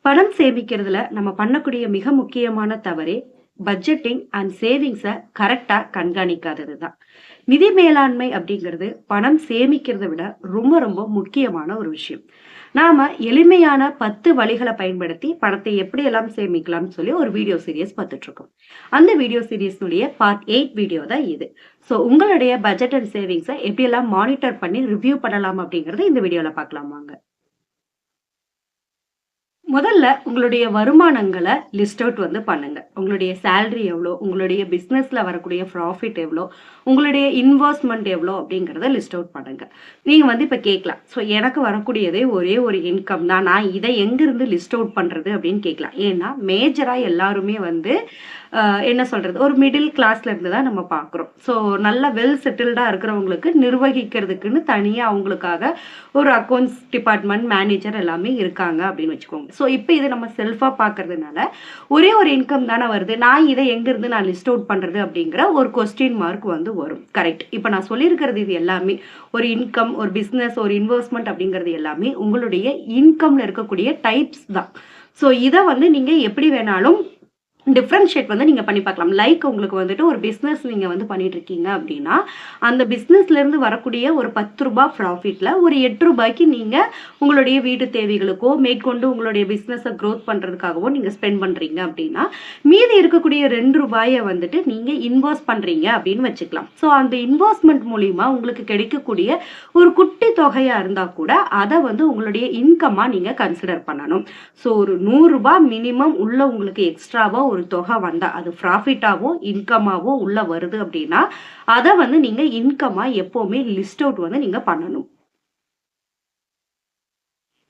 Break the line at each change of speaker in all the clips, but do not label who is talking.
பணம் சேமிக்கிறதுல நம்ம பண்ணக்கூடிய மிக முக்கியமான தவறே பட்ஜெட்டிங் அண்ட் சேவிங்ஸை கரெக்டா கண்காணிக்காதது தான். நிதி மேலாண்மை அப்படிங்கிறது பணம் சேமிக்கிறத விட ரொம்ப ரொம்ப முக்கியமான ஒரு விஷயம். நாம எளிமையான 10 வழிகளை பயன்படுத்தி பணத்தை எப்படியெல்லாம் சேமிக்கலாம்னு சொல்லி ஒரு வீடியோ சீரியஸ் பார்த்துட்டு இருக்கோம். அந்த வீடியோ சீரியஸ்னுடைய பார்ட் 8 வீடியோ தான் இது. ஸோ உங்களுடைய பட்ஜெட் அண்ட் சேவிங்ஸை எப்படியெல்லாம் மானிட்டர் பண்ணி ரிவ்யூ பண்ணலாம் அப்படிங்கறத இந்த வீடியோல பார்க்கலாம் வாங்க. முதல்ல உங்களுடைய வருமானங்கள லிஸ்ட் அவுட் பண்ணுங்க. உங்களுடைய சேலரி எவ்வளோ? உங்களுடைய பிசினஸ்ல வரக்கூடிய ப்ராஃபிட் எவ்வளோ? உங்களுடைய இன்வெஸ்ட்மென்ட் எவ்வளோ? அப்படிங்கிறத லிஸ்ட் அவுட் பண்ணுங்க. நீங்க இப்ப கேட்கலாம். ஸோ எனக்கு வரக்கூடியதே ஒரே ஒரு இன்கம் தான். நான் இதை எங்கிருந்து லிஸ்ட் அவுட் பண்றது அப்படின்னு கேட்கலாம். ஏன்னா மேஜரா எல்லாருமே என்ன சொல்றது? ஒரு மிடில் கிளாஸ்ல இருந்து தான் நம்ம பார்க்குறோம். ஸோ நல்ல வெல் செட்டில்டா இருக்கிறவங்களுக்கு நிர்வகிக்கிறதுக்குன்னு தனியா அவங்களுக்காக ஒரு அக்கௌண்ட்ஸ் டிபார்ட்மெண்ட் மேனேஜர் எல்லாமே இருக்காங்க அப்படின்னு வச்சுக்கோங்க. ஸோ இப்போ இது நம்ம செல்ஃபாக பார்க்கறதுனால ஒரே ஒரு இன்கம் தானே வருது, நான் இதை எங்கிருந்து நான் லிஸ்ட் அவுட் பண்ணுறது அப்படிங்கிற ஒரு கொஸ்டின் மார்க் வரும். கரெக்ட். இப்போ நான் சொல்லியிருக்கிறது இது எல்லாமே ஒரு இன்கம், ஒரு பிஸ்னஸ், ஒரு இன்வெஸ்ட்மெண்ட் அப்படிங்கிறது எல்லாமே உங்களுடைய இன்கம்ல இருக்கக்கூடிய டைப்ஸ் தான். ஸோ இதை நீங்கள் எப்படி வேணாலும் டிஃப்ரென்ஷியேட் நீங்க பண்ணி பார்க்கலாம். லைக் உங்களுக்கு ஒரு பிஸ்னஸ் நீங்க பண்ணிட்டு இருக்கீங்க அப்படின்னா அந்த பிஸ்னஸ்ல இருந்து வரக்கூடிய ஒரு 10 ரூபாய் ப்ராஃபிட்ல ஒரு 8 ரூபாய்க்கு நீங்க உங்களுடைய வீட்டு தேவைகளுக்கோ மேற்கொண்டு உங்களுடைய பிஸ்னஸை க்ரோத் பண்றதுக்காகவோ நீங்க ஸ்பெண்ட் பண்றீங்க அப்படின்னா மீதி இருக்கக்கூடிய 2 ரூபாயை நீங்க இன்வெஸ்ட் பண்றீங்க அப்படின்னு வச்சுக்கலாம். ஸோ அந்த இன்வெஸ்ட்மெண்ட் மூலியமா உங்களுக்கு கிடைக்கக்கூடிய ஒரு குட்டி தொகையா இருந்தா கூட அதை உங்களுடைய இன்கமா நீங்க கன்சிடர் பண்ணணும். ஸோ ஒரு 100 ரூபாய் மினிமம் உள்ள உங்களுக்கு எக்ஸ்ட்ராவா ஒரு தொகை வந்தா அது ப்ராஃபிட்டாவோ இன்கமாவோ உள்ள வருது அப்படின்னா அதை நீங்க இன்கமா எப்பவுமே லிஸ்ட் அவுட் நீங்க பண்ணணும்.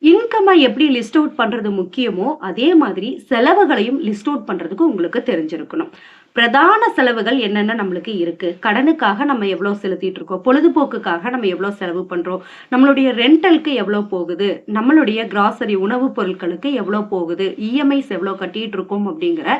இன்கம்மை எப்படி லிஸ்ட் அவுட் பண்றது முக்கியமோ அதே மாதிரி செலவுகளையும் லிஸ்ட் அவுட் பண்றதுக்கு உங்களுக்கு தெரிஞ்சிருக்கணும். பிரதான செலவுகள் என்னென்ன நம்மளுக்கு இருக்கு? கடனுக்காக நம்ம எவ்வளவு செலுத்திட்டு இருக்கோம், பொழுதுபோக்குக்காக நம்ம எவ்வளவு செலவு பண்றோம், நம்மளுடைய ரெண்டலுக்கு எவ்வளவு போகுது, நம்மளுடைய கிராசரி உணவுப் பொருட்களுக்கு எவ்வளவு போகுது, இஎம்ஐஸ் எவ்வளவு கட்டிட்டு இருக்கோம் அப்படிங்கிற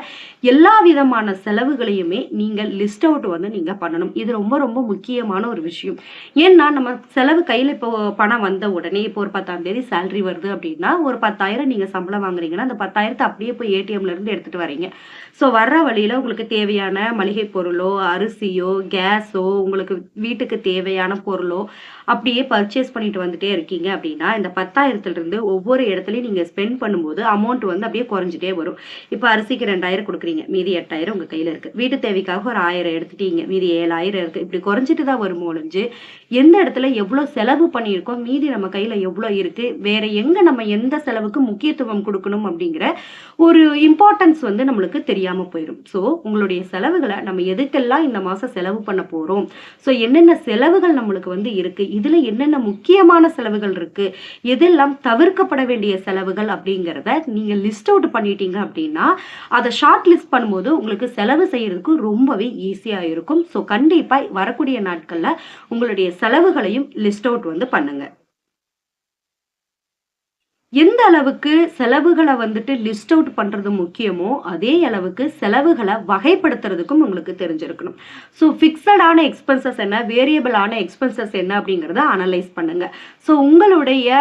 எல்லா விதமான செலவுகளையுமே நீங்க லிஸ்ட் அவுட் நீங்க பண்ணணும். இது ரொம்ப ரொம்ப முக்கியமான ஒரு விஷயம். ஏன்னா நம்ம செலவு கையில இப்போ பணம் வந்த உடனே இப்போ ஒரு 10ஆம் தேதி சேலரி வருது அப்படின்னா ஒரு 10,000 நீங்க சம்பளம் வாங்குறீங்கன்னா அந்த 10,000 அப்படியே போய் ஏடிஎம்ல இருந்து எடுத்துட்டு வரீங்க. ஸோ வர்ற வழியில உங்களுக்கு தேவையான மளிகை பொருளோ அரிசியோ கேஸோ உங்களுக்கு வீட்டுக்கு தேவையான பொருளோ அப்படியே பர்ச்சேஸ் பண்ணிட்டு வந்துட்டே இருக்கீங்க அப்படின்னா இந்த 10,000 இருந்து ஒவ்வொரு இடத்துலையும் நீங்க ஸ்பெண்ட் பண்ணும்போது அமௌண்ட் அப்படியே குறைஞ்சிட்டே வரும். இப்போ அரிசிக்கு 2,000 கொடுக்குறீங்க, மீதி 8,000 உங்க கையில இருக்கு. வீட்டு தேவைக்காக ஒரு 1,000 எடுத்துட்டீங்க, மீதி 7,000 இருக்கு. இப்படி குறைஞ்சிட்டு தான் வரும் ஒழிஞ்சு எந்த இடத்துல எவ்வளவு செலவு பண்ணியிருக்கோம், மீதி நம்ம கையில எவ்வளவு இருக்கு, வேற எங்க நம்ம எந்த செலவுக்கு முக்கியத்துவம் கொடுக்கணும் அப்படிங்கிற ஒரு இம்பார்ட்டன்ஸ் நம்மளுக்கு தெரியாம போயிடும். ஸோ உங்களுடைய செலவுகளை நம்ம எதுக்கெல்லாம் இந்த மாசம் செலவு பண்ண போறோம், ஸோ என்னென்ன செலவுகள் நம்மளுக்கு இருக்கு, இதுல என்னென்ன முக்கியமான செலவுகள் இருக்கு, எதெல்லாம் தவிர்க்கப்பட வேண்டிய செலவுகள் அப்படிங்கிறத நீங்க லிஸ்ட் அவுட் பண்ணிட்டீங்க அப்படின்னா அதை ஷார்ட் லிஸ்ட் பண்ணும்போது உங்களுக்கு செலவு செய்யறதுக்கு ரொம்பவே ஈஸியா இருக்கும். ஸோ கண்டிப்பா வரக்கூடிய நாட்கள்ல உங்களுடைய செலவுகளையும் லிஸ்ட் அவுட் பண்ணுங்க. எந்த அளவுக்கு செலவுகளை லிஸ்ட் அவுட் பண்றது முக்கியமோ அதே அளவுக்கு செலவுகளை வகைப்படுத்துறதுக்கும் உங்களுக்கு தெரிஞ்சிருக்கணும். ஸோ ஃபிக்ஸடான எக்ஸ்பென்சஸ் என்ன, வேரியபிளான எக்ஸ்பென்சஸ் என்ன அப்படிங்கிறத அனலைஸ் பண்ணுங்க. ஸோ உங்களுடைய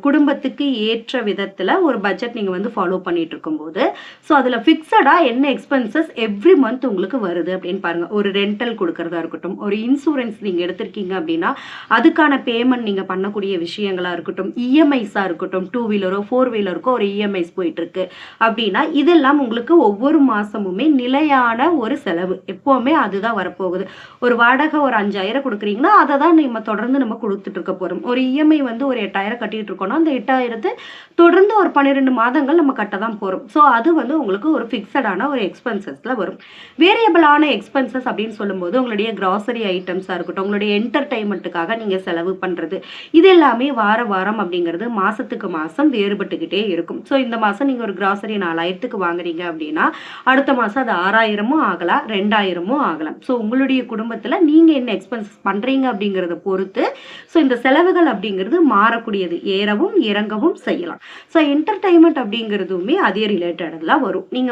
குடும்பத்துக்கு ஏற்ற விதத்துல ஒரு பட்ஜெட் நீங்க ஃபாலோ பண்ணிட்டு இருக்கும்போது ஸோ அதுல ஃபிக்ஸடா என்ன எக்ஸ்பென்சஸ் எவ்ரி மந்த் உங்களுக்கு வருது அப்படின்னு பாருங்க. ஒரு ரெண்டல் கொடுக்கறதா இருக்கட்டும், ஒரு இன்சூரன்ஸ் நீங்க எடுத்திருக்கீங்க அப்படின்னா அதுக்கான பேமெண்ட் நீங்க பண்ணக்கூடிய விஷயங்களா இருக்கட்டும், இஎம்ஐஸா இருக்கட்டும், 2 வீலரோ 4 வீலருக்கோ ஒரு இஎம்ஐஸ் போயிட்டு இருக்கு அப்படின்னா இதெல்லாம் உங்களுக்கு ஒவ்வொரு மாசமுமே நிலையான ஒரு செலவு எப்பவுமே அதுதான் வரப்போகுது. ஒரு வாடகை ஒரு 5,000 கொடுக்குறீங்கன்னா அதை தான் நம்ம தொடர்ந்து நம்ம கொடுத்துட்டு இருக்க போறோம். ஒரு இஎம்ஐ ஒரு 8,000 கட்டிட்டு இருக்கோம்னா அந்த 8,000 தொடர்ந்து ஒரு 12 மாதங்கள் நம்ம கட்ட தான் போறோம். ஸோ அது உங்களுக்கு ஒரு ஃபிக்ஸடான ஒரு எக்ஸ்பென்சஸ்ல வரும். வேரியபிளான எக்ஸ்பென்சஸ் அப்படின்னு சொல்லும்போது உங்களுடைய கிராசரி ஐட்டம்ஸா இருக்கட்டும், உங்களுடைய என்டர்டைன்மெண்ட்டுக்காக நீங்க செலவு பண்றது, இது எல்லாமே வாரம் அப்படிங்கிறது மாசத்துக்கு மாசம் வேறுபட்டுக்கிட்டே இருக்கும். ஸோ இந்த மாசம் நீங்க ஒரு கிராசரி 4,000க்கு வாங்குறீங்க அப்படின்னா அடுத்த மாசம் அது 6,000 ஆகலாம், 2,000 ஆகலாம். ஸோ உங்களுடைய குடும்பத்துல நீங்க என்ன எக்ஸ்பென்சஸ் பண்றீங்க அப்படிங்கறத பொறுத்து ஸோ இந்த செலவுகள் அப்படிங்கிறது மாறக்கூடியது, ஏறவும் இறங்கவும் செய்யலாம். ஸோ என்டர்டைன்மெண்ட் அப்படிங்கிறதுமே அதே ரிலேட்டடெல்லாம் வரும். நீங்க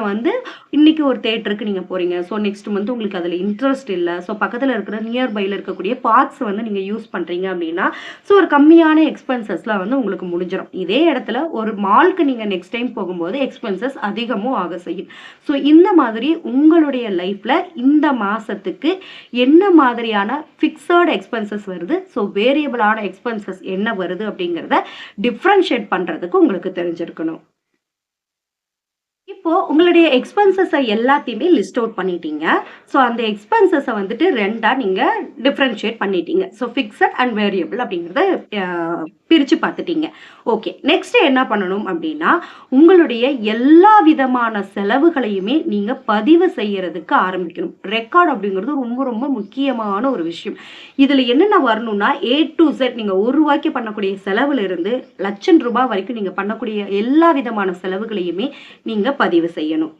இன்னைக்கு ஒரு தேட்டருக்கு நீங்க போறீங்க, ஸோ நெக்ஸ்ட் மந்த் உங்களுக்கு அதுல இன்ட்ரெஸ்ட் இல்லை, ஸோ பக்கத்துல இருக்கிற நியர்பைல இருக்கக்கூடிய பார்க்ஸ் நீங்க யூஸ் பண்றீங்க அப்படின்னா ஸோ ஒரு கம்மியான எக்ஸ்பென்சஸ்ல உங்களுக்கு முடிஞ்சிடும். இதே இடத்துல ஒரு மால்க்கு நீங்க நெக்ஸ்ட் டைம் போகும்போது எக்ஸ்பென்சஸ் அதிகமும் ஆக செய்யும். ஸோ இந்த மாதிரி உங்களுடைய லைஃப்ல இந்த மாசத்துக்கு என்ன மாதிரியான ஃபிக்ஸட் எக்ஸ்பென்சஸ் வருது, ஸோ வேரியபிளான எக்ஸ்பென்சஸ் என்ன வருது அப்படிங்கிறத டிஃப்ரென்ஷியேட் பண்றதுக்கு உங்களுக்கு தெரிஞ்சிருக்கணும். இப்போ உங்களுடைய எக்ஸ்பென்சஸ எல்லாத்தையுமே லிஸ்ட் அவுட் பண்ணிட்டீங்க. ஸோ அந்த எக்ஸ்பென்சஸ வந்துட்டு 2ஆ நீங்க டிஃபரன்ஷியேட் பண்ணிட்டீங்க. ஸோ ஃபிக்ஸட் அண்ட் வேரியபிள் அப்படிங்கிறத பிரிச்சு பார்த்துட்டீங்க. ஓகே. நெக்ஸ்ட் என்ன பண்ணணும் அப்படின்னா, உங்களுடைய எல்லா விதமான செலவுகளையுமே நீங்க பதிவு செய்யறதுக்கு ஆரம்பிக்கணும். ரெக்கார்ட் அப்படிங்கிறது ரொம்ப ரொம்ப முக்கியமான ஒரு விஷயம். இதுல என்னென்ன வரணும்னா, A to Z நீங்க ரூ. 1 பண்ணக்கூடிய செலவுல இருந்து லட்சம் ரூபாய் வரைக்கும் நீங்க பண்ணக்கூடிய எல்லா விதமான செலவுகளையுமே நீங்க பதிவு செய்யணும்.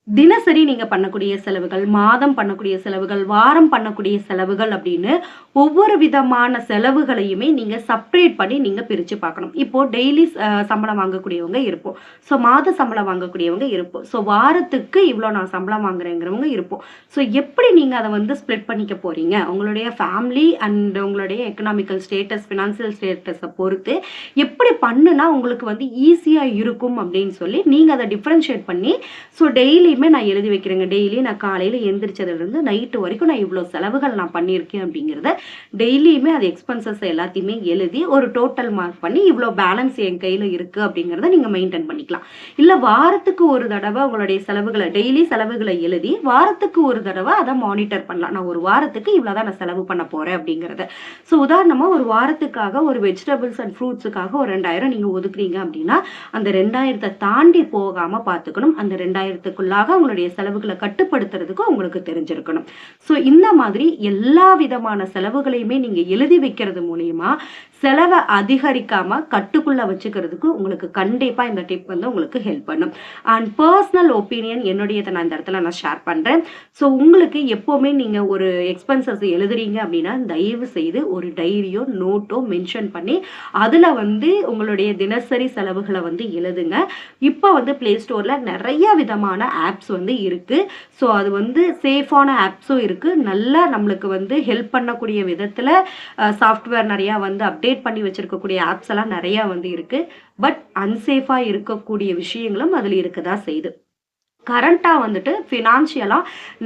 தினசரி நீங்க பண்ணக்கூடிய செலவுகள், மாதம் பண்ணக்கூடிய செலவுகள், வாரம் பண்ணக்கூடிய செலவுகள் அப்படின்னு ஒவ்வொரு விதமான செலவுகளையுமே நீங்க செப்பரேட் பண்ணி நீங்க பிரிச்சு பார்க்கணும். இப்போ டெய்லி சம்பளம் வாங்கக்கூடியவங்க இருப்போம். ஸோ மாத சம்பளம் வாங்கக்கூடியவங்க இருப்போம். ஸோ வாரத்துக்கு இவ்வளோ நான் சம்பளம் வாங்குறேங்கிறவங்க இருப்போம். ஸோ எப்படி நீங்க அதை வந்து ஸ்ப்ளிட் பண்ணிக்க போறீங்க, உங்களுடைய ஃபேமிலி அண்ட் உங்களுடைய எக்கனாமிக்கல் ஸ்டேட்டஸ், ஃபினான்சியல் ஸ்டேட்டஸை பொறுத்து எப்படி பண்ணுனா உங்களுக்கு வந்து ஈஸியா இருக்கும் அப்படின்னு சொல்லி நீங்க அதை டிஃபரன்ஷியேட் பண்ணி, ஸோ டெய்லி நான் எழுதி வைக்கிறேங்க. டெய்லி நான் காலையில எந்திரிச்சதுல இருந்து நைட்டு வரைக்கும் நான் இவ்வளவு செலவுகள் நான் பண்ணியிருக்கேன் அப்படிங்கிறத டெய்லியுமே அது எக்ஸ்பென்சஸ் எல்லாத்தையுமே எழுதி ஒரு டோட்டல் மார்க் பண்ணி இவ்வளவு பேலன்ஸ் என் கையில இருக்கு அப்படிங்கிறத நீங்க மெயின்டைன் பண்ணிக்கலாம். இல்ல வாரத்துக்கு ஒரு தடவை உங்களுடைய செலவுகளை டெய்லி செலவுகளை எழுதி வாரத்துக்கு ஒரு தடவை அதை மானிட்டர் பண்ணலாம். நான் ஒரு வாரத்துக்கு இவ்வளவுதான் நான் செலவு பண்ண போறேன் அப்படிங்கிறத. ஸோ உதாரணமா ஒரு வாரத்துக்காக ஒரு வெஜிடபிள்ஸ் அண்ட் ஃப்ரூட்ஸுக்காக ஒரு 2000 நீங்க ஒதுக்குறீங்க அப்படின்னா அந்த 2000 தாண்டி போகாம பார்த்துக்கணும். அந்த 2000க்குள்ளாக உங்களுடைய செலவுகளை கட்டுப்படுத்துறதுக்கு உங்களுக்கு தெரிஞ்சிருக்கணும். ஸோ இந்த மாதிரி எல்லா விதமான செலவுகளையுமே நீங்க எழுதி வைக்கிறது மூலியமா செலவை அதிகரிக்காம கட்டுக்குள்ள வச்சுக்கிறதுக்கு உங்களுக்கு கண்டிப்பா இந்த டிப் வந்து உங்களுக்கு ஹெல்ப் பண்ணும். அண்ட் பர்சனல் ஒப்பீனியன் என்னுடையதை நான் இந்த இடத்துல நான் ஷேர் பண்றேன். ஸோ உங்களுக்கு எப்பவுமே நீங்க ஒரு எக்ஸ்பென்சஸ் எழுதுறீங்க அப்படின்னா தயவு செய்து ஒரு டைரியோ நோட்டோ மென்ஷன் பண்ணி அதுல வந்து உங்களுடைய தினசரி செலவுகளை வந்து எழுதுங்க. இப்போ வந்து பிளே ஸ்டோர்ல நிறைய விதமான ஆப்ஸ் வந்து இருக்கு. ஸோ அது வந்து சேஃபான ஆப்ஸும் இருக்கு. நல்லா நம்மளுக்கு வந்து ஹெல்ப் பண்ணக்கூடிய விதத்துல சாஃப்ட்வேர் நிறைய வந்து அப்டேட் பண்ணி வச்சிருக்கக்கூடிய ஆப்ஸ் எல்லாம் நிறைய வந்து இருக்கு. பட் அன்சேஃபா இருக்கக்கூடிய விஷயங்களும் அதுல இருக்கதா செய்யுது. கரண்டா வந்துட்டு ஃபினான்ஷியலா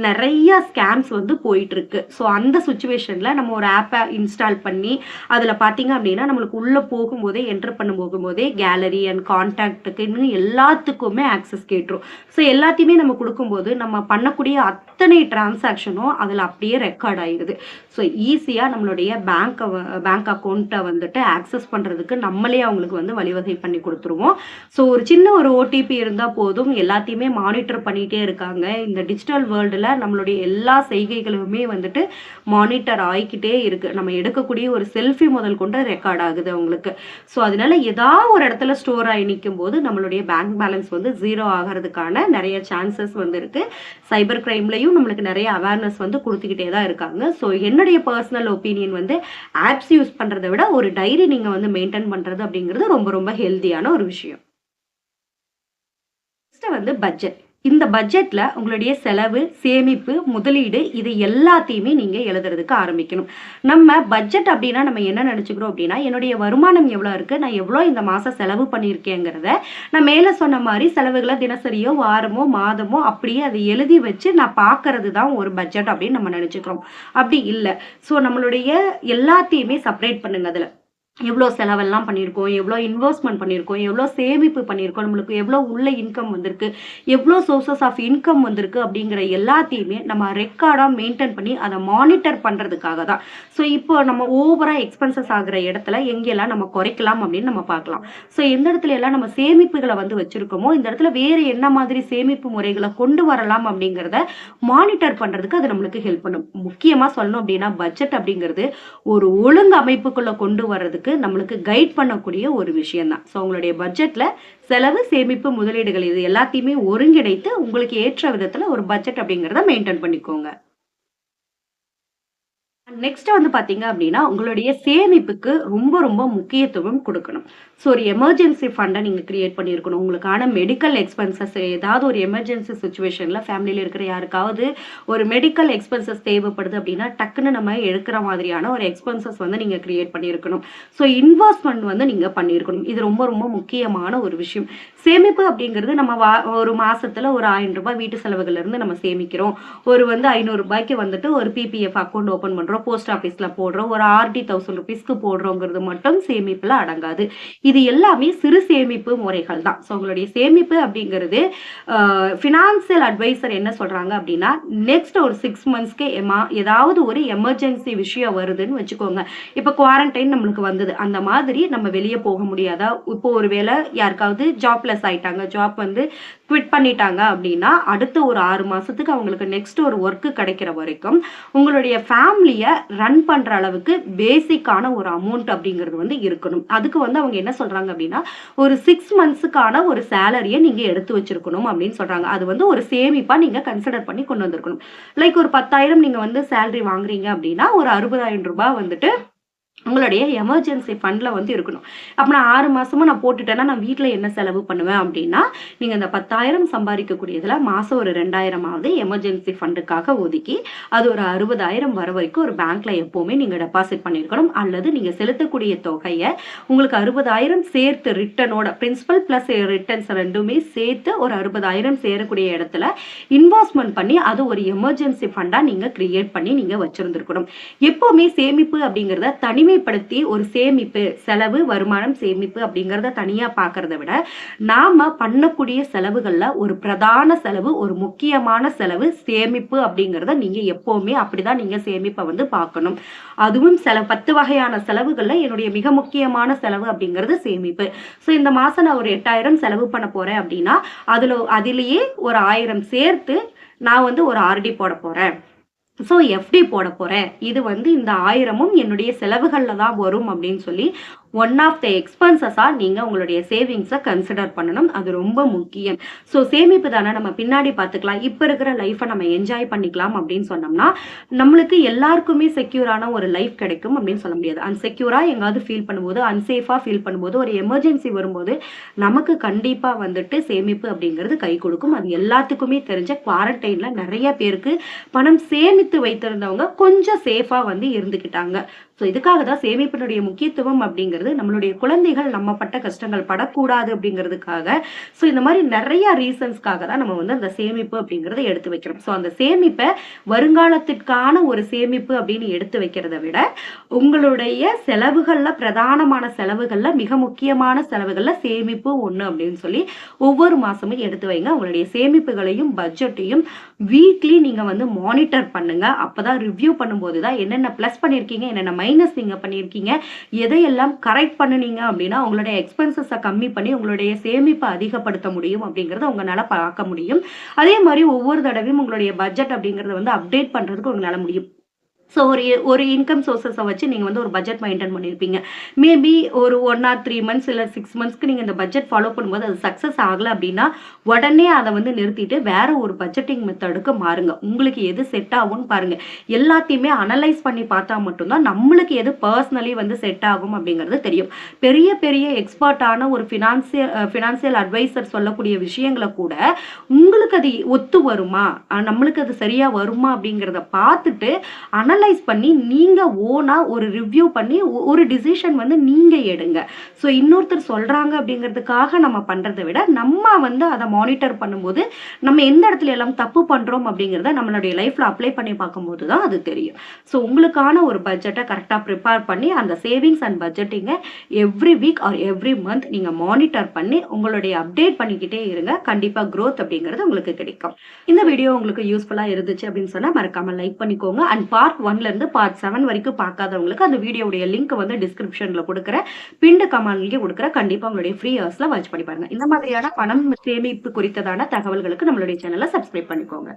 நிறைய ஸ்கேம்ஸ் வந்து போயிட்டு இருக்கு. ஸோ அந்த சுச்சுவேஷன்ல நம்ம ஒரு ஆப்பை இன்ஸ்டால் பண்ணி அதுல பாத்தீங்க அப்படின்னா நம்மளுக்கு உள்ள போகும்போதே என்டர் பண்ண போகும்போதே கேலரி அண்ட் கான்டாக்டுக்கு இன்னும் எல்லாத்துக்குமே ஆக்சஸ் கேட்டுரும். ஸோ எல்லாத்தையுமே நம்ம கொடுக்கும்போது நம்ம பண்ணக்கூடிய அத்தனை டிரான்சாக்ஷனும் அதுல அப்படியே ரெக்கார்ட் ஆயிடுது. ஸோ ஈஸியா நம்மளுடைய பேங்க் அக்கௌண்ட்டை வந்துட்டு ஆக்சஸ் பண்றதுக்கு நம்மளே அவங்களுக்கு வந்து வழிவகை பண்ணி கொடுத்துருவோம். ஸோ ஒரு சின்ன ஒரு ஓடிபி இருந்தா போதும், எல்லாத்தையுமே மானிட்டர் பண்ணிட்டே இருக்காங்க. இந்த டிஜிட்டல் வேர்ல்டுல நம்மளுடைய எல்லா செய்கைகளுமே வந்துட்டு மானிட்டர் ஆகிக்கிட்டே இருக்கு. நம்ம எடுக்கக்கூடிய ஒரு செல்ஃபி முதல் கொண்டு ரெக்கார்ட் ஆகுது அவங்களுக்கு. ஸோ அதனால ஏதாவது ஒரு இடத்துல ஸ்டோர் ஆகி நிற்கும் போது நம்மளுடைய பேங்க் பேலன்ஸ் வந்து 0 ஆகிறதுக்கான நிறைய சான்சஸ் வந்து இருக்கு. சைபர் கிரைம்லையும் நம்மளுக்கு நிறைய அவேர்னஸ் வந்து கொடுத்துக்கிட்டே தான் இருக்காங்க. ஸோ என்னுடைய பர்சனல் ஒப்பீனியன் வந்து ஆப்ஸ் யூஸ் பண்றதை விட ஒரு டைரி நீங்க வந்து மெயின்டைன் பண்றது அப்படிங்கிறது ரொம்ப ரொம்ப ஹெல்தியான ஒரு விஷயம். வந்து பட்ஜெட். இந்த பட்ஜெட்ல உங்களுடைய செலவு, சேமிப்பு, முதலீடு இது எல்லாத்தையுமே நீங்க எழுதுறதுக்கு ஆரம்பிக்கணும். நம்ம பட்ஜெட் அப்படின்னா நம்ம என்ன நினைச்சுக்கிறோம் அப்படின்னா என்னுடைய வருமானம் எவ்வளவு இருக்கு, நான் எவ்வளவு இந்த மாசம் செலவு பண்ணியிருக்கேங்கிறத நான் மேல சொன்ன மாதிரி செலவுகளை தினசரியோ வாரமோ மாதமோ அப்படியே அதை எழுதி வச்சு நான் பார்க்கறது தான் ஒரு பட்ஜெட் அப்படின்னு நம்ம நினைச்சுக்கிறோம். அப்படி இல்லை. ஸோ நம்மளுடைய எல்லாத்தையுமே செப்பரேட் பண்ணுங்க. அதுல எவ்வளோ செலவெல்லாம் பண்ணியிருக்கோம், எவ்வளோ இன்வெஸ்ட்மெண்ட் பண்ணியிருக்கோம், எவ்வளோ சேமிப்பு பண்ணியிருக்கோம், நம்மளுக்கு எவ்வளோ உள்ள இன்கம் வந்திருக்கு, எவ்வளோ சோர்சஸ் ஆஃப் இன்கம் வந்திருக்கு அப்படிங்கிற எல்லாத்தையுமே நம்ம ரெக்கார்டாக மெயின்டைன் பண்ணி அதை மானிட்டர் பண்ணுறதுக்காக தான். ஸோ இப்போ நம்ம ஓவராக எக்ஸ்பென்சஸ் ஆகிற இடத்துல எங்கெல்லாம் நம்ம குறைக்கலாம் அப்படின்னு நம்ம பார்க்கலாம். ஸோ எந்த இடத்துல எல்லாம் நம்ம சேமிப்புகளை வந்து வச்சிருக்கோமோ இந்த இடத்துல வேறு என்ன மாதிரி சேமிப்பு முறைகளை கொண்டு வரலாம் அப்படிங்கிறத மானிட்டர் பண்ணுறதுக்கு அது நம்மளுக்கு ஹெல்ப் பண்ணும். முக்கியமாக சொல்லணும் அப்படின்னா பட்ஜெட் அப்படிங்கிறது ஒரு ஒழுங்கு அமைப்புக்குள்ளே கொண்டு வர்றதுக்கு நம்மளுக்கு கைட் பண்ணக்கூடிய ஒரு விஷயம் தான். ஸோ உங்களுடைய பட்ஜெட்ல செலவு, சேமிப்பு, முதலீடுகள் இது எல்லாத்தையுமே ஒருங்கிணைத்து உங்களுக்கு ஏற்ற விதத்துல ஒரு பட்ஜெட் அப்படிங்கிறத மெயின்டைன் பண்ணிக்கோங்க. நெக்ஸ்ட் வந்து பார்த்தீங்க அப்படின்னா, உங்களுடைய சேமிப்புக்கு ரொம்ப ரொம்ப முக்கியத்துவம் குடுக்கணும். ஸோ ஒரு எமர்ஜென்சி ஃபண்ட நீங்க கிரியேட் பண்ணியிருக்கணும். உங்களுக்கான மெடிக்கல் எக்ஸ்பென்சஸ் ஏதாவது ஒரு எமர்ஜென்சி சிச்சுவேஷன்ல ஃபேமிலில இருக்கிற யாருக்காவது ஒரு மெடிக்கல் எக்ஸ்பென்சஸ் தேவைப்படுது அப்படின்னா, டக்குன்னு நம்ம எடுக்கிற மாதிரியான ஒரு எக்ஸ்பென்சஸ் வந்து நீங்க கிரியேட் பண்ணியிருக்கணும். ஸோ இன்வெஸ்ட்மென்ட் வந்து நீங்க பண்ணியிருக்கணும். இது ரொம்ப ரொம்ப முக்கியமான ஒரு விஷயம். சேமிப்பு அப்படிங்கிறது நம்ம ஒரு மாசத்துல ஒரு ரூ. 1000 வீட்டு செலவுகள்ல இருந்து நம்ம சேமிக்கிறோம். ஒரு வந்து ரூ. 500 வந்துட்டு ஒரு பிபிஎஃப் அக்கவுண்ட் ஓப்பன் பண்றோம். போஸ்ட் ஆஃபீஸ்ல போடுறோம். ஒரு ஆர்டி ₹1000க்கு போடுறோங்கிறது மட்டும் சேமிப்புல அடங்காது. இது எல்லாமே சிறு சேமிப்பு முறைகள் தான். ஸோ உங்களுடைய சேமிப்பு அப்படிங்கிறது ஃபினான்சியல் அட்வைசர் என்ன சொல்றாங்க அப்படின்னா, நெக்ஸ்ட் ஒரு 6 மந்த்ஸ்க்கு ஏதாவது ஒரு எமர்ஜென்சி விஷயம் வருதுன்னு வச்சுக்கோங்க. இப்ப குவாரண்டைன் நம்மளுக்கு வந்தது. அந்த மாதிரி நம்ம வெளிய போக முடியாதா? இப்போ ஒரு வேளை யாருக்காவது ஜாப்லெஸ் ஆயிட்டாங்க. ஜாப் வந்து குவிட் பண்ணிட்டாங்க அப்படின்னா, அடுத்த ஒரு 6 மாசத்துக்கு அவங்களுக்கு நெக்ஸ்ட் ஒரு ஒர்க் கிடைக்கிற வரைக்கும் உங்களுடைய ஃபேமிலிய ரன் பண்ற அளவுக்கு பேசிக்கான ஒரு அமௌண்ட் அப்படிங்கிறது வந்து இருக்கணும். அதுக்கு வந்து அவங்க என்ன சொல்றாங்க அப்படின்னா, ஒரு 6 மந்த்ஸ்க்கான ஒரு சேலரிய நீங்க எடுத்து வச்சிருக்கணும் அப்படின்னு சொல்றாங்க. அது வந்து ஒரு சேமிப்பா நீங்க கன்சிடர் பண்ணி கொண்டு வந்திருக்கணும். லைக் ஒரு 10,000 நீங்க வந்து சேலரி வாங்குறீங்க அப்படின்னா, ஒரு ரூ. 60,000 வந்துட்டு உங்களுடைய எமர்ஜென்சி ஃபண்ட்ல வந்து இருக்கணும். அப்ப நான் 6 மாசமா நான் போட்டுட்டேன்னா, நான் வீட்ல என்ன செலவு பண்ணுவேன் அப்டின்னா, நீங்க இந்த 10,000 சம்பாரிக்கக்கூடியதுல மாசம் ஒரு 2,000ஆவது எமர்ஜென்சி ஃபண்டுக்காக ஒதுக்கி, அது ஒரு 60,000 வர வரைக்கும் ஒரு பேங்க்ல எப்பவுமே நீங்க டெபாசிட் பண்ணியிருக்கணும். அல்லது நீங்க செலுத்தக்கூடிய தொகைய உங்களுக்கு 60,000 சேர்த்து ரிட்டர்னோட பிரின்சிபல் பிளஸ் ரிட்டர்ன்ஸ் 2மே சேர்த்து ஒரு 60,000 சேரக்கூடிய இடத்துல இன்வெஸ்ட்மென்ட் பண்ணி, அது ஒரு எமர்ஜென்சி ஃபண்டா நீங்க கிரியேட் பண்ணி நீங்க வச்சிருந்திருக்கணும். எப்பவுமே சேமிப்பு அப்படிங்கிறத தனிமைப்படுத்தி ஒரு சேமிப்பு, செலவு, வருமானம், சேமிப்பு அப்படிங்கிறத தனியா பார்க்கறத விட, நாம பண்ணக்கூடிய செலவுகள்ல ஒரு பிரதான செலவு, ஒரு முக்கியமான செலவு சேமிப்பு அப்படிங்கிறத நீங்க எப்பவுமே அப்படிதான் நீங்க சேமிப்ப வந்து பார்க்கணும். அதுவும் 10 வகையான செலவுகள்ல என்னுடைய மிக முக்கியமான செலவு அப்படிங்கிறது சேமிப்பு. ஸோ இந்த மாசம் நான் ஒரு 8,000 செலவு பண்ண போறேன் அப்படின்னா, அதிலேயே ஒரு 1000 சேர்த்து நான் வந்து ஒரு ஆர்டி போட போறேன். ஸோ எஃப்டி போட போறேன். இது வந்து இந்த 1000மும் என்னுடைய செலவுகள்ல தான் வரும் அப்படின்னு சொல்லி ஒன் ஆஃப் த எக்ஸ்பென்சஸா நீங்க உங்களுடைய சேவிங்ஸ கன்சிடர் பண்ணணும். அது ரொம்ப முக்கியம். ஸோ சேமிப்பு தானே நம்ம பின்னாடி பார்த்துக்கலாம். இப்ப இருக்கிற லைஃப நம்ம என்ஜாய் பண்ணிக்கலாம் அப்படின்னு சொன்னோம்னா, நம்மளுக்கு எல்லாருக்குமே செக்யூரான ஒரு லைஃப் கிடைக்கும் அப்படின்னு சொல்ல முடியாது. அன்செக்யூரா எங்காவது ஃபீல் பண்ணும்போது, அன்சேஃபா ஃபீல் பண்ணும்போது, ஒரு எமர்ஜென்சி வரும்போது நமக்கு கண்டிப்பா வந்துட்டு சேமிப்பு அப்படிங்கிறது கை கொடுக்கும். அது எல்லாத்துக்குமே தெரிஞ்ச குவாரண்டைன்ல நிறைய பேருக்கு பணம் சேமித்து வைத்திருந்தவங்க கொஞ்சம் சேஃபா வந்து இருந்துக்கிட்டாங்க. ஸோ இதுக்காக தான் சேமிப்பினுடைய முக்கியத்துவம் அப்படிங்கிறது நம்மளுடைய குழந்தைகள் நம்ம பட்ட கஷ்டங்கள் படக்கூடாது அப்படிங்கிறதுக்காக. ஸோ இந்த மாதிரி நிறைய ரீசன்ஸ்க்காக தான் நம்ம வந்து அந்த சேமிப்பு அப்படிங்கிறத எடுத்து வைக்கிறோம். ஸோ அந்த சேமிப்பை வருங்காலத்திற்கான ஒரு சேமிப்பு அப்படின்னு எடுத்து வைக்கிறத விட, உங்களுடைய செலவுகள்ல பிரதானமான செலவுகள்ல மிக முக்கியமான செலவுகள்ல சேமிப்பு ஒண்ணு அப்படின்னு சொல்லி ஒவ்வொரு மாசமும் எடுத்து வைங்க. உங்களுடைய சேமிப்புகளையும் பட்ஜெட்டையும் வீக்லி நீங்க வந்து மானிட்டர் பண்ணுங்க. அப்பதான் ரிவ்யூ பண்ணும்போது தான் என்னென்ன பிளஸ் பண்ணிருக்கீங்க, என்னென்ன மைனஸ் நீங்க பண்ணியிருக்கீங்க, எதையெல்லாம் கரெக்ட் பண்ணுனீங்க அப்படின்னா உங்களுடைய எக்ஸ்பென்சஸை கம்மி பண்ணி உங்களுடைய சேமிப்பை அதிகப்படுத்த முடியும் அப்படிங்கிறத உங்களால பார்க்க முடியும். அதே மாதிரி ஒவ்வொரு தடவையும் உங்களுடைய பட்ஜெட் அப்படிங்கிறத வந்து அப்டேட் பண்றதுக்கு உங்களால முடியும். ஸோ ஒரு இன்கம் சோர்ஸஸ வச்சு நீங்க வந்து ஒரு பட்ஜெட் மெயின்டெயின் பண்ணியிருப்பீங்க. மேபி ஒரு 1 ஆர் 3 மந்த்ஸ் இல்ல 6 மந்த்ஸ்க்கு நீங்க இந்த பட்ஜெட் ஃபாலோ பண்ணும்போது அது சக்சஸ் ஆகல அப்படின்னா, உடனே அத வந்து நிறுத்திட்டு வேற ஒரு பட்ஜெட்டிங் மெத்தடுக்கு மாறுங்க. உங்களுக்கு எது செட் ஆகும்னு பாருங்க. எல்லாத்தையுமே அனலைஸ் பண்ணி பார்த்தா மட்டும் தான் நம்மளுக்கு எது பர்சனலி வந்து செட் ஆகும் அப்படிங்கிறது தெரியும். பெரிய பெரிய எக்ஸ்பர்ட்டான ஒரு ஃபினான்சியல் அட்வைசர் சொல்லக்கூடிய விஷயங்கள கூட உங்களுக்கு அது ஒத்து வருமா? நம்மளுக்கு அது சரியா வருமா? அப்படிங்கிறத பார்த்துட்டு அனலைஸ் பண்ணி நீங்க ஓனா ஒரு ரிவ்யூ பண்ணி ஒரு டிசிஷன் வந்து நீங்க எடுங்க. ஸோ இன்னொருத்தர் சொல்றாங்க அப்படிங்கிறதுக்காக நம்ம பண்றதை விட நம்ம வந்து அதை மானிட்டர் பண்ணும்போது நம்ம எந்த இடத்துல எல்லாம் தப்பு பண்றோம் அப்படிங்கிறத நம்மளுடைய லைஃப்ல அப்ளை பண்ணி பார்க்கும்போது தான் அது தெரியும். ஸோ உங்களுக்கான ஒரு பட்ஜெட்டை கரெக்டாக ப்ரிப்பேர் பண்ணி அந்த சேவிங்ஸ் அண்ட் பட்ஜெட்டிங்கை every week or every month நீங்க மானிட்டர் பண்ணி உங்களுடைய அப்டேட் பண்ணிக்கிட்டே இருங்க. கண்டிப்பா growth அப்படிங்கிறது உங்களுக்கு கிடைக்கும். இந்த வீடியோ உங்களுக்கு யூஸ்ஃபுல்லா இருந்துச்சு அப்படின்னு சொன்னா மறக்காம லைக் பண்ணிக்கோங்க. அண்ட் பார்ட் 1ல இருந்து பார்ட் 7 வரைக்கும் பார்க்காதவங்களுக்கு அந்த வீடியோவுடைய லிங்க் வந்து டிஸ்கிரிப்ஷன்ல கொடுக்குறேன். பின்டு கமெண்ட்லயே கொடுக்குறேன். கண்டிப்பா உங்களுடைய ஃப்ரீ ஹவர்ஸ்ல வாட்ச் பண்ணி பாருங்க. இந்த மாதிரியான பணம் சேமிப்பு குறித்ததான தகவல்களுக்கு நம்மளுடைய சேனலை சப்ஸ்கிரைப் பண்ணிக்கோங்க.